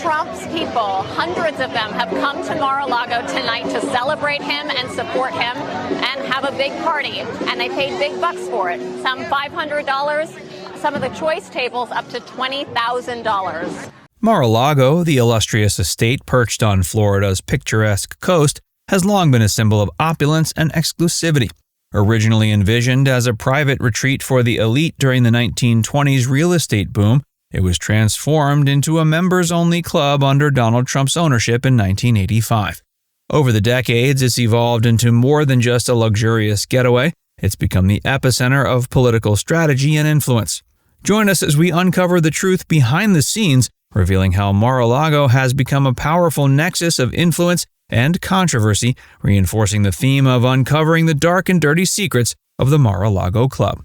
Trump's people, hundreds of them, have come to Mar-a-Lago tonight to celebrate him and support him and have a big party. And they paid big bucks for it. Some $500, some of the choice tables up to $20,000. Mar-a-Lago, the illustrious estate perched on Florida's picturesque coast, has long been a symbol of opulence and exclusivity. Originally envisioned as a private retreat for the elite during the 1920s real estate boom, it was transformed into a members-only club under Donald Trump's ownership in 1985. Over the decades, it's evolved into more than just a luxurious getaway. It's become the epicenter of political strategy and influence. Join us as we uncover the truth behind the scenes, revealing how Mar-a-Lago has become a powerful nexus of influence and controversy, reinforcing the theme of uncovering the dark and dirty secrets of the Mar-a-Lago Club.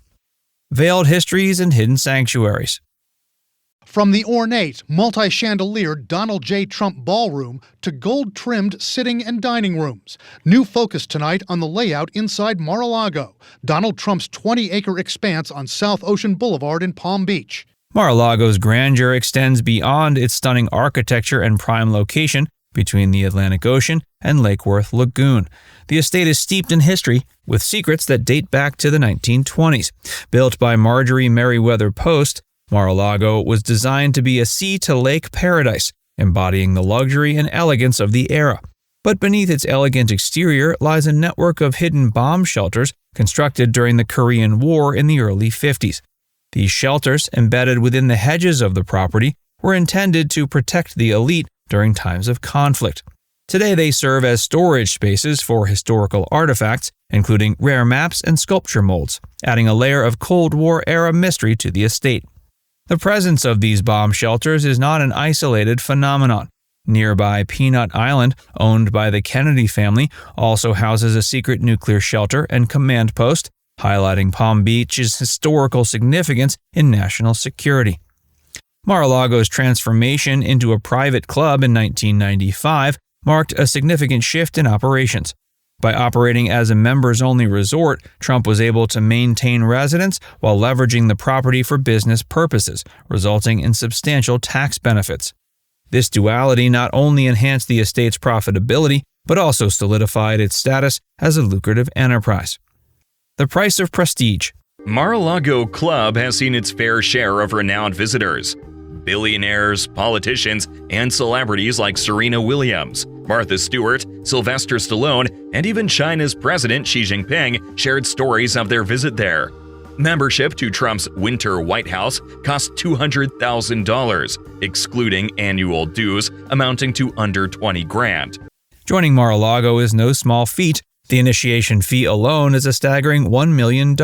Veiled Histories and Hidden Sanctuaries. From the ornate, multi-chandelier Donald J. Trump ballroom to gold-trimmed sitting and dining rooms. New focus tonight on the layout inside Mar-a-Lago, Donald Trump's 20-acre expanse on South Ocean Boulevard in Palm Beach. Mar-a-Lago's grandeur extends beyond its stunning architecture and prime location between the Atlantic Ocean and Lake Worth Lagoon. The estate is steeped in history, with secrets that date back to the 1920s. Built by Marjorie Merriweather Post, Mar-a-Lago was designed to be a sea-to-lake paradise, embodying the luxury and elegance of the era. But beneath its elegant exterior lies a network of hidden bomb shelters constructed during the Korean War in the early 50s. These shelters, embedded within the hedges of the property, were intended to protect the elite during times of conflict. Today they serve as storage spaces for historical artifacts, including rare maps and sculpture molds, adding a layer of Cold War-era mystery to the estate. The presence of these bomb shelters is not an isolated phenomenon. Nearby Peanut Island, owned by the Kennedy family, also houses a secret nuclear shelter and command post, highlighting Palm Beach's historical significance in national security. Mar-a-Lago's transformation into a private club in 1995 marked a significant shift in operations. By operating as a members-only resort, Trump was able to maintain residents while leveraging the property for business purposes, resulting in substantial tax benefits. This duality not only enhanced the estate's profitability, but also solidified its status as a lucrative enterprise. The price of prestige. Mar-a-Lago Club has seen its fair share of renowned visitors. Billionaires, politicians, and celebrities like Serena Williams, Martha Stewart, Sylvester Stallone, and even China's President Xi Jinping shared stories of their visit there. Membership to Trump's Winter White House costs $200,000, excluding annual dues amounting to under $20,000. Joining Mar-a-Lago is no small feat. The initiation fee alone is a staggering $1 million.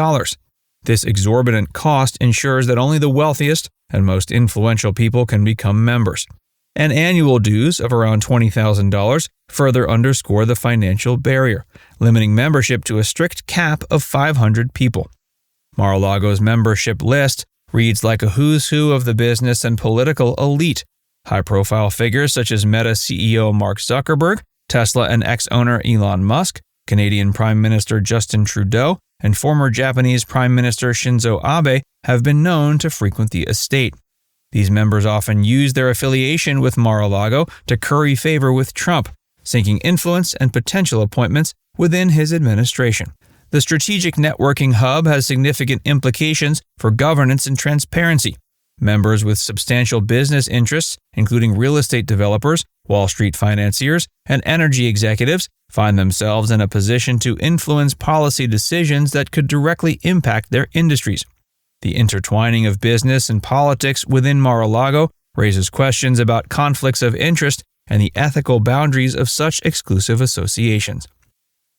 This exorbitant cost ensures that only the wealthiest and most influential people can become members. And annual dues of around $20,000 further underscore the financial barrier, limiting membership to a strict cap of 500 people. Mar-a-Lago's membership list reads like a who's who of the business and political elite. High-profile figures such as Meta CEO Mark Zuckerberg, Tesla and ex-owner Elon Musk, Canadian Prime Minister Justin Trudeau, and former Japanese Prime Minister Shinzo Abe have been known to frequent the estate. These members often use their affiliation with Mar-a-Lago to curry favor with Trump, seeking influence and potential appointments within his administration. The strategic networking hub has significant implications for governance and transparency. Members with substantial business interests, including real estate developers, Wall Street financiers, and energy executives, find themselves in a position to influence policy decisions that could directly impact their industries. The intertwining of business and politics within Mar-a-Lago raises questions about conflicts of interest and the ethical boundaries of such exclusive associations.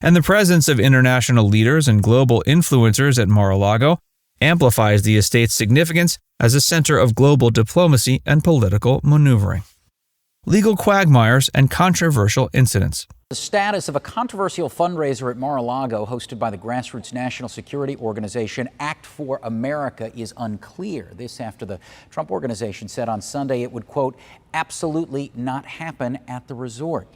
And the presence of international leaders and global influencers at Mar-a-Lago amplifies the estate's significance as a center of global diplomacy and political maneuvering. Legal quagmires and controversial incidents. The status of a controversial fundraiser at Mar-a-Lago hosted by the grassroots national security organization Act for America is unclear. This after the Trump organization said on Sunday it would, quote, absolutely not happen at the resort.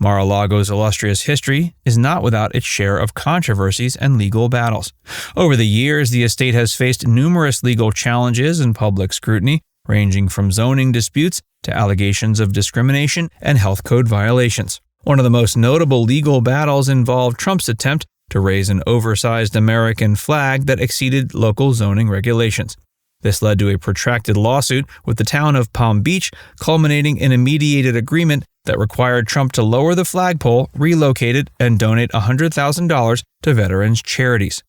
Mar-a-Lago's illustrious history is not without its share of controversies and legal battles. Over the years, the estate has faced numerous legal challenges and public scrutiny, ranging from zoning disputes to allegations of discrimination and health code violations. One of the most notable legal battles involved Trump's attempt to raise an oversized American flag that exceeded local zoning regulations. This led to a protracted lawsuit with the town of Palm Beach, culminating in a mediated agreement that required Trump to lower the flagpole, relocate it, and donate $100,000 to veterans' charities.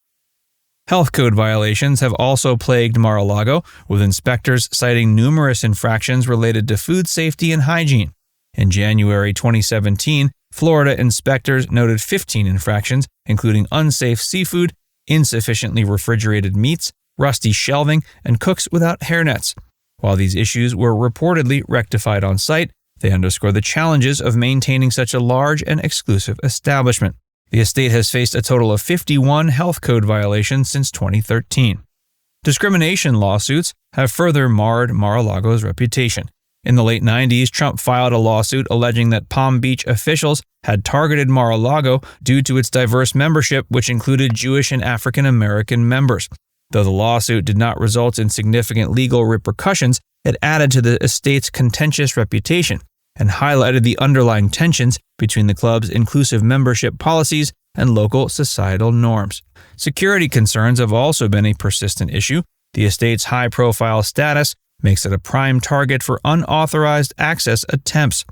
Health code violations have also plagued Mar-a-Lago, with inspectors citing numerous infractions related to food safety and hygiene. In January 2017, Florida inspectors noted 15 infractions, including unsafe seafood, insufficiently refrigerated meats, rusty shelving, and cooks without hairnets. While these issues were reportedly rectified on site, they underscore the challenges of maintaining such a large and exclusive establishment. The estate has faced a total of 51 health code violations since 2013. Discrimination lawsuits have further marred Mar-a-Lago's reputation. In the late 90s, Trump filed a lawsuit alleging that Palm Beach officials had targeted Mar-a-Lago due to its diverse membership, which included Jewish and African American members. Though the lawsuit did not result in significant legal repercussions, it added to the estate's contentious reputation and highlighted the underlying tensions between the club's inclusive membership policies and local societal norms. Security concerns have also been a persistent issue. The estate's high-profile status makes it a prime target for unauthorized access attempts.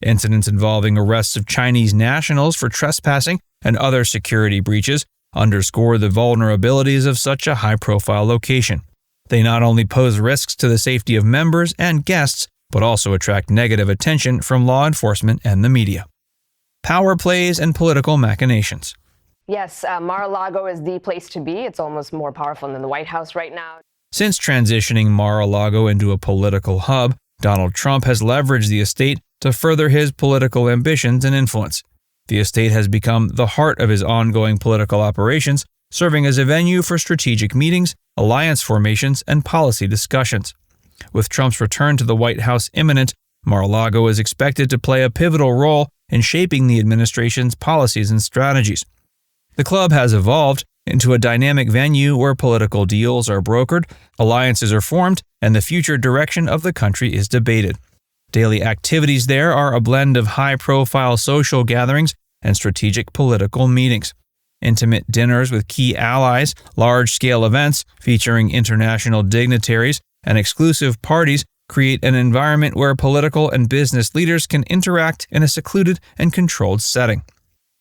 Incidents involving arrests of Chinese nationals for trespassing and other security breaches underscore the vulnerabilities of such a high-profile location. They not only pose risks to the safety of members and guests, but also attract negative attention from law enforcement and the media. Power plays and political machinations. Yes, Mar-a-Lago is the place to be. It's almost more powerful than the White House right now. Since transitioning Mar-a-Lago into a political hub, Donald Trump has leveraged the estate to further his political ambitions and influence. The estate has become the heart of his ongoing political operations, serving as a venue for strategic meetings, alliance formations, and policy discussions. With Trump's return to the White House imminent, Mar-a-Lago is expected to play a pivotal role in shaping the administration's policies and strategies. The club has evolved into a dynamic venue where political deals are brokered, alliances are formed, and the future direction of the country is debated. Daily activities there are a blend of high-profile social gatherings and strategic political meetings. Intimate dinners with key allies, large-scale events featuring international dignitaries, and exclusive parties create an environment where political and business leaders can interact in a secluded and controlled setting.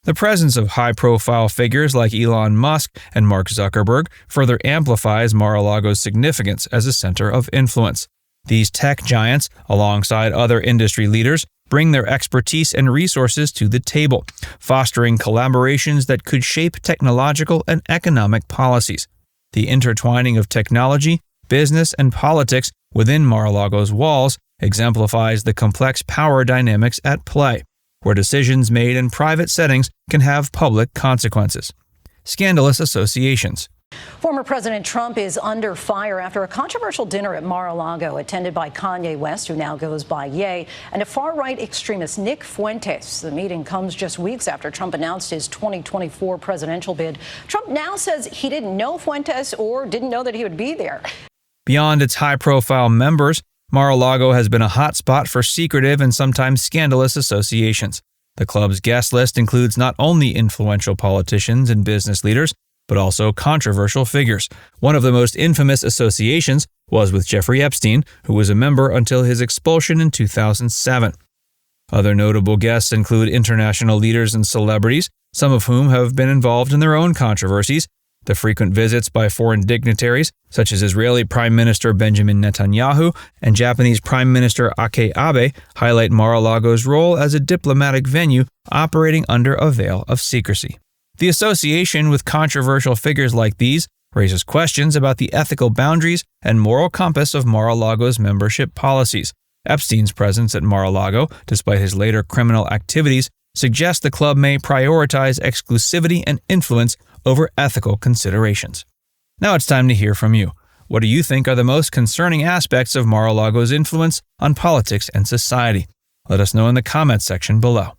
The presence of high-profile figures like Elon Musk and Mark Zuckerberg further amplifies Mar-a-Lago's significance as a center of influence. These tech giants, alongside other industry leaders, bring their expertise and resources to the table, fostering collaborations that could shape technological and economic policies. The intertwining of technology, business, and politics within Mar-a-Lago's walls exemplifies the complex power dynamics at play, where decisions made in private settings can have public consequences. Scandalous associations. Former President Trump is under fire after a controversial dinner at Mar-a-Lago attended by Kanye West, who now goes by Ye, and a far-right extremist Nick Fuentes. The meeting comes just weeks after Trump announced his 2024 presidential bid. Trump now says he didn't know Fuentes or didn't know that he would be there. Beyond its high-profile members, Mar-a-Lago has been a hotspot for secretive and sometimes scandalous associations. The club's guest list includes not only influential politicians and business leaders, but also controversial figures. One of the most infamous associations was with Jeffrey Epstein, who was a member until his expulsion in 2007. Other notable guests include international leaders and celebrities, some of whom have been involved in their own controversies. The frequent visits by foreign dignitaries, such as Israeli Prime Minister Benjamin Netanyahu and Japanese Prime Minister Ake Abe, highlight Mar-a-Lago's role as a diplomatic venue operating under a veil of secrecy. The association with controversial figures like these raises questions about the ethical boundaries and moral compass of Mar-a-Lago's membership policies. Epstein's presence at Mar-a-Lago, despite his later criminal activities, suggests the club may prioritize exclusivity and influence over ethical considerations. Now it's time to hear from you. What do you think are the most concerning aspects of Mar-a-Lago's influence on politics and society? Let us know in the comments section below.